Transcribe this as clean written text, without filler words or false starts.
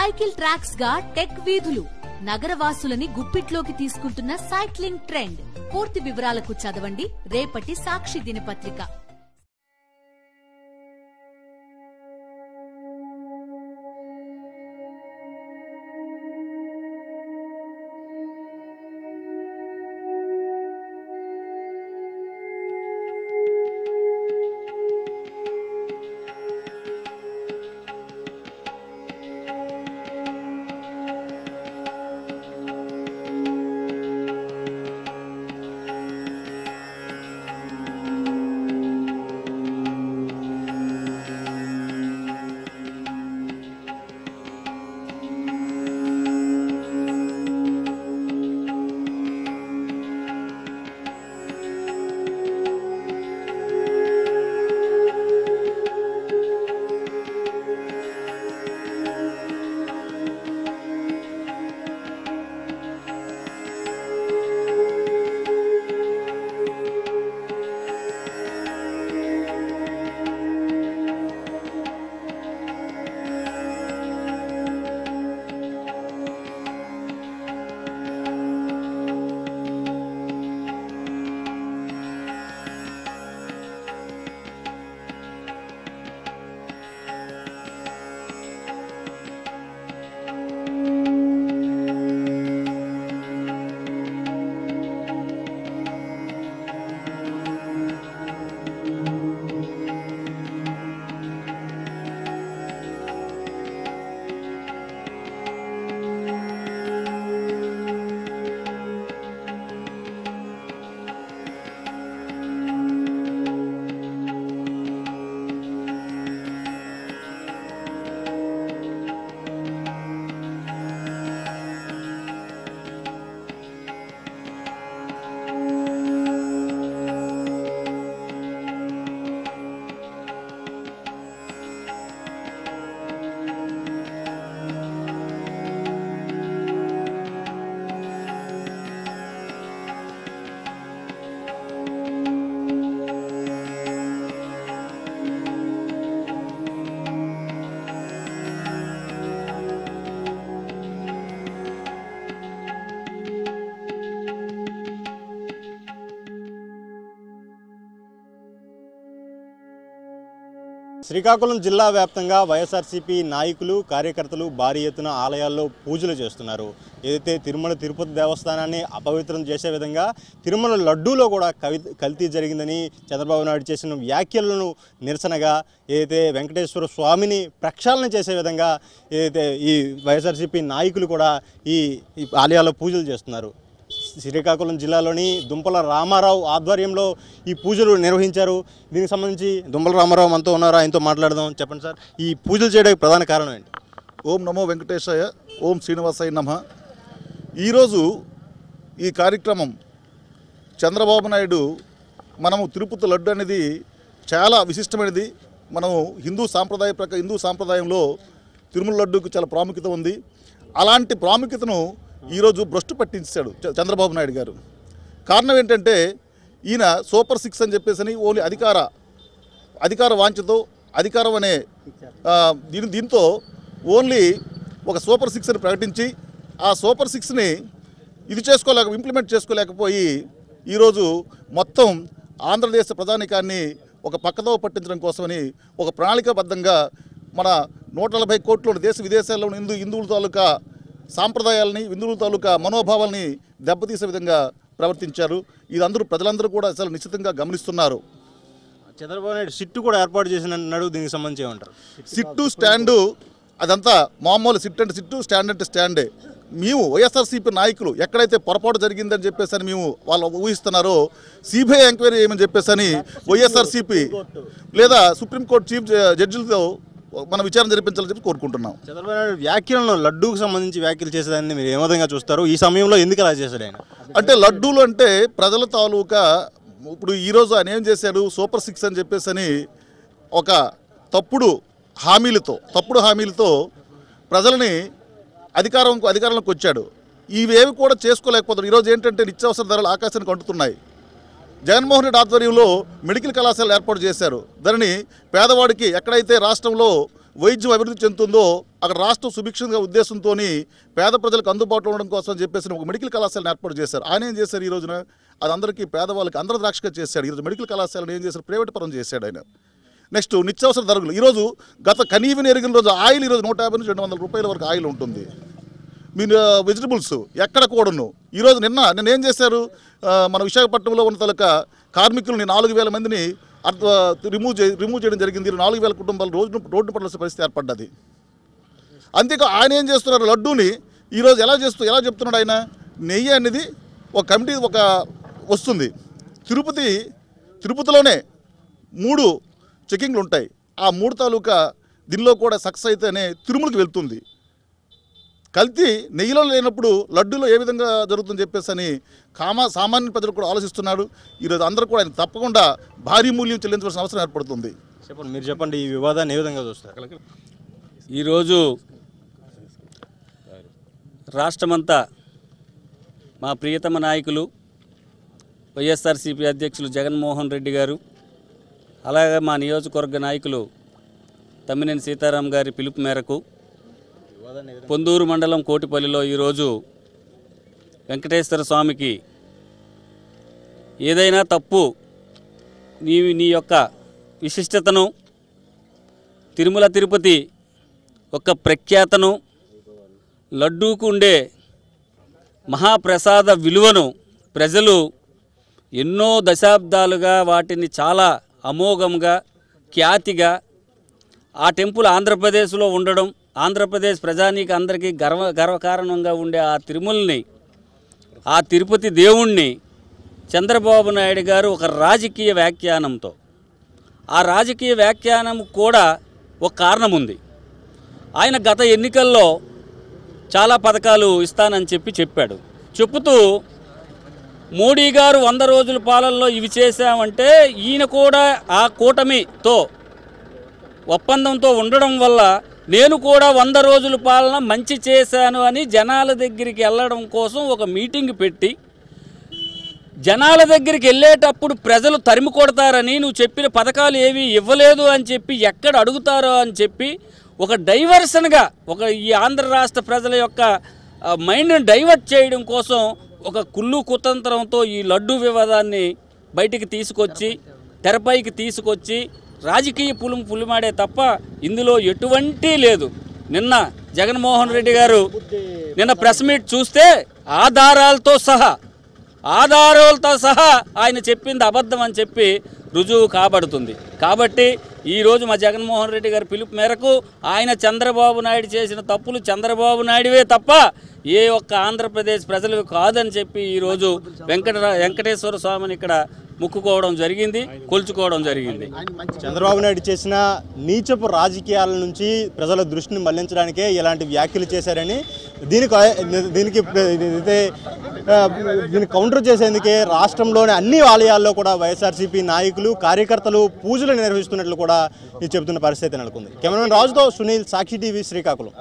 Cycle tracks గా tech వీధులు నగరవాసులని గుప్పిట్లోకి తీసుకుంటున్న సైక్లింగ్ ట్రెండ్. పూర్తి వివరాలకు చదవండి రేపటి సాక్షి దినపత్రిక. శ్రీకాకుళం జిల్లా వ్యాప్తంగా వైఎస్ఆర్సీపీ నాయకులు కార్యకర్తలు భారీ ఎత్తున ఆలయాల్లో పూజలు చేస్తున్నారు. ఏదైతే తిరుమల తిరుపతి దేవస్థానాన్ని అపవిత్రం చేసే విధంగా తిరుమల లడ్డూలో కూడా కల్తీ జరిగిందని చంద్రబాబు నాయుడు చేసిన వ్యాఖ్యలను నిరసనగా ఏదైతే వెంకటేశ్వర స్వామిని ప్రక్షాళన చేసే విధంగా ఏదైతే ఈ వైఎస్ఆర్సీపీ నాయకులు కూడా ఈ ఆలయాల్లో పూజలు చేస్తున్నారు. శ్రీకాకుళం జిల్లాలోని దుంపల రామారావు ఆధ్వర్యంలో ఈ పూజలు నిర్వహించారు. దీనికి సంబంధించి దుంపల రామారావు మనతో ఉన్నారు, ఆయనతో మాట్లాడదాం. చెప్పండి సార్, ఈ పూజలు చేయడానికి ప్రధాన కారణం ఏంటి? ఓం నమో వెంకటేశాయ, ఓం శ్రీనివాసాయ నమః. ఈరోజు ఈ కార్యక్రమం చంద్రబాబు నాయుడు మనము తిరుపతి లడ్డు అనేది చాలా విశిష్టమైనది. మనము హిందూ సాంప్రదాయంలో తిరుమల లడ్డుకు చాలా ప్రాముఖ్యత ఉంది. అలాంటి ప్రాముఖ్యతను ఈరోజు భ్రష్టు పట్టించాడు చంద్రబాబు నాయుడు గారు. కారణం ఏంటంటే ఈయన సూపర్ 6 అని చెప్పేసి ఓన్లీ అధికార వాంఛతో అధికారం అనే దీంతో ఓన్లీ ఒక సూపర్ 6 అని ప్రకటించి ఆ సూపర్ 6ని ఇంప్లిమెంట్ చేసుకోలేకపోయి ఈరోజు మొత్తం ఆంధ్రదేశ ప్రజానీకాన్ని ఒక పక్కదో పట్టించడం కోసమని ఒక ప్రణాళికాబద్ధంగా మన 140 కోట్ల దేశ విదేశాల్లో హిందువుల తాలూకా సాంప్రదాయాలని హిందువుల తాలూకా మనోభావాల్ని దెబ్బతీసే విధంగా ప్రవర్తించారు. ఇది ప్రజలందరూ కూడా అసలు నిశ్చితంగా గమనిస్తున్నారు. చంద్రబాబు నాయుడు సిట్టు కూడా ఏర్పాటు చేసినన్నాడు. దీనికి సంబంధించి ఏమంటారు? సిట్టు స్టాండు అదంతా మామూలు సిట్ అంటే సిట్టు, స్టాండ్ అంటే స్టాండే. మేము వైఎస్ఆర్సీపీ నాయకులు ఎక్కడైతే పొరపాటు జరిగిందని చెప్పేసి మేము వాళ్ళు ఊహిస్తున్నారో సిబిఐ ఎంక్వైరీ చేయమని చెప్పేసి వైఎస్ఆర్సీపీ లేదా సుప్రీంకోర్టు చీఫ్ జడ్జిలతో మనం విచారణ జరిపించాలని చెప్పి కోరుకుంటున్నాం. చంద్రబాబు నాయుడు వ్యాఖ్యలను లడ్డూకు సంబంధించి వ్యాఖ్యలు చేసేదాన్ని మీరు ఏ విధంగా చూస్తారు? ఈ సమయంలో ఎందుకు అలా చేశాడు ఆయన? అంటే లడ్డూలు అంటే ప్రజల తాలూకా ఇప్పుడు ఈరోజు ఆయన ఏం చేశాడు, సూపర్ 6 అని చెప్పేసి ఒక తప్పుడు హామీలతో ప్రజలని అధికారంలోకి వచ్చాడు. ఇవేవి కూడా చేసుకోలేకపోతారు. ఈరోజు ఏంటంటే నిత్యావసర ధరలు ఆకాశానికి అంటుతున్నాయి. జగన్మోహన్ రెడ్డి ఆధ్వర్యంలో మెడికల్ కళాశాలలు ఏర్పాటు చేశారు. దానిని పేదవాడికి ఎక్కడైతే రాష్ట్రంలో వైద్యం అభివృద్ధి చెందుతుందో అక్కడ రాష్ట్రం సుభిక్షంగా ఉద్దేశంతో పేద ప్రజలకు అందుబాటులో ఉండడం కోసం చెప్పేసి ఒక మెడికల్ కళాశాలను ఏర్పాటు చేశారు. ఆయన ఏం చేశారు ఈ రోజున? అది అందరికీ పేదవాళ్ళకి అందరూ ద్రాక్షగా చేశాడు. ఈరోజు మెడికల్ కళాశాలను ఏం చేశారు? ప్రైవేట్ పరం చేశాడు ఆయన. నెక్స్ట్ నిత్యావసర ధరలు ఈరోజు గత కనీవిని ఎరిగిన రోజు ఆయిల్ ఈరోజు 150 నుంచి 200 రూపాయల వరకు ఆయిల్ ఉంటుంది. మీరు వెజిటబుల్స్ ఎక్కడ కూడాను ఈరోజు నిన్న ఏం చేశారు? మన విశాఖపట్నంలో ఉన్న తలక కార్మికులని 4000 మందిని రిమూవ్ చేయడం జరిగింది. 4000 కుటుంబాలు రోడ్డు పడాల్సిన పరిస్థితి ఏర్పడ్డది. అంతేకా ఆయన ఏం చేస్తున్నారు? లడ్డూని ఈరోజు ఎలా చెప్తున్నాడు ఆయన? నెయ్యి అనేది ఒక కమిటీ వస్తుంది. తిరుపతిలోనే 3 చెకింగ్లు ఉంటాయి. ఆ 3 తాలూకా దీనిలో కూడా సక్సెస్ అయితేనే తిరుమలకి వెళ్తుంది. కల్తీ నెయ్యిలో లేనప్పుడు లడ్డూలో ఏ విధంగా జరుగుతుందని చెప్పేసి అని సామాన్య ప్రజలు కూడా ఆలోచిస్తున్నారు. ఈరోజు అందరూ కూడా ఆయన తప్పకుండా భారీ మూల్యం చెల్లించవలసిన అవసరం ఏర్పడుతుంది. చెప్పండి, మీరు చెప్పండి, ఈ వివాదాన్ని ఏ విధంగా చూస్తారు? ఈరోజు రాష్ట్రమంతా మా ప్రియతమ నాయకులు వైఎస్ఆర్సీపీ అధ్యక్షులు జగన్మోహన్ రెడ్డి గారు, అలాగే మా నియోజకవర్గ నాయకులు తమ్మినేని సీతారాం గారి పిలుపు మేరకు పొందూరు మండలం కోటిపల్లిలో ఈరోజు వెంకటేశ్వర స్వామికి ఏదైనా తప్పు నీ యొక్క విశిష్టతను, తిరుమల తిరుపతి ఒక ప్రఖ్యాతను, లడ్డూకు ఉండే మహాప్రసాద విలువను ప్రజలు ఎన్నో దశాబ్దాలుగా వాటిని చాలా అమోఘంగా ఖ్యాతిగా ఆ టెంపుల్ ఆంధ్రప్రదేశ్లో ఉండడం, ఆంధ్రప్రదేశ్ ప్రజానీకి అందరికీ గర్వకారణంగా ఉండే ఆ తిరుమలని, ఆ తిరుపతి దేవుణ్ణి చంద్రబాబు నాయుడు గారు ఒక రాజకీయ వ్యాఖ్యానంతో, ఆ రాజకీయ వ్యాఖ్యానం కూడా ఒక కారణం ఉంది. ఆయన గత ఎన్నికల్లో చాలా పథకాలు ఇస్తానని చెప్పాడు. చెప్పుతూ మోడీ గారు 100 రోజుల పాలనలో ఇవి చేశామంటే ఈయన కూడా ఆ కూటమితో ఒప్పందంతో ఉండడం వల్ల నేను కూడా 100 రోజుల పాలన మంచి చేశాను అని జనాల దగ్గరికి వెళ్ళడం కోసం ఒక మీటింగ్ పెట్టి, జనాల దగ్గరికి వెళ్ళేటప్పుడు ప్రజలు తరిమి కొడతారని, నువ్వు చెప్పిన పథకాలు ఏవి ఇవ్వలేదు అని చెప్పి ఎక్కడ అడుగుతారో అని చెప్పి ఒక డైవర్షన్గా ఈ ఆంధ్ర రాష్ట్ర ప్రజల యొక్క మైండ్ని డైవర్ట్ చేయడం కోసం ఒక కుళ్ళు కుతంత్రంతో ఈ లడ్డు వివాదాన్ని బయటికి తీసుకొచ్చి, తెరపైకి తీసుకొచ్చి రాజకీయ పులిమాడే తప్ప ఇందులో ఎటువంటి లేదు. నిన్న జగన్మోహన్ రెడ్డి గారు నిన్న ప్రెస్ మీట్ చూస్తే ఆధారాలతో సహా ఆయన చెప్పింది అబద్ధం అని చెప్పి రుజువు కాబడుతుంది. కాబట్టి ఈరోజు మా జగన్మోహన్ రెడ్డి గారి పిలుపు మేరకు ఆయన చంద్రబాబు నాయుడు చేసిన తప్పులు చంద్రబాబు నాయుడువే తప్ప ఏ ఒక్క ఆంధ్రప్రదేశ్ ప్రజలు కాదని చెప్పి ఈరోజు వెంకటేశ్వర స్వామిని ఇక్కడ ముక్కుకోవడం జరిగింది, కొలుచుకోవడం జరిగింది. చంద్రబాబు నాయుడు చేసిన నీచపు రాజకీయాల నుంచి ప్రజల దృష్టిని మళ్లించడానికే ఇలాంటి వ్యాఖ్యలు చేశారని, దీనికి కౌంటర్ చేసేందుకే రాష్ట్రంలోని అన్ని ఆలయాల్లో కూడా వైఎస్ఆర్సీపీ నాయకులు, కార్యకర్తలు పూజలు నిర్వహిస్తున్నట్లు కూడా చెబుతున్న పరిస్థితి నెలకొంది. కెమెరామెన్ రాజుతో సునీల్, సాక్షి టీవీ, శ్రీకాకుళం.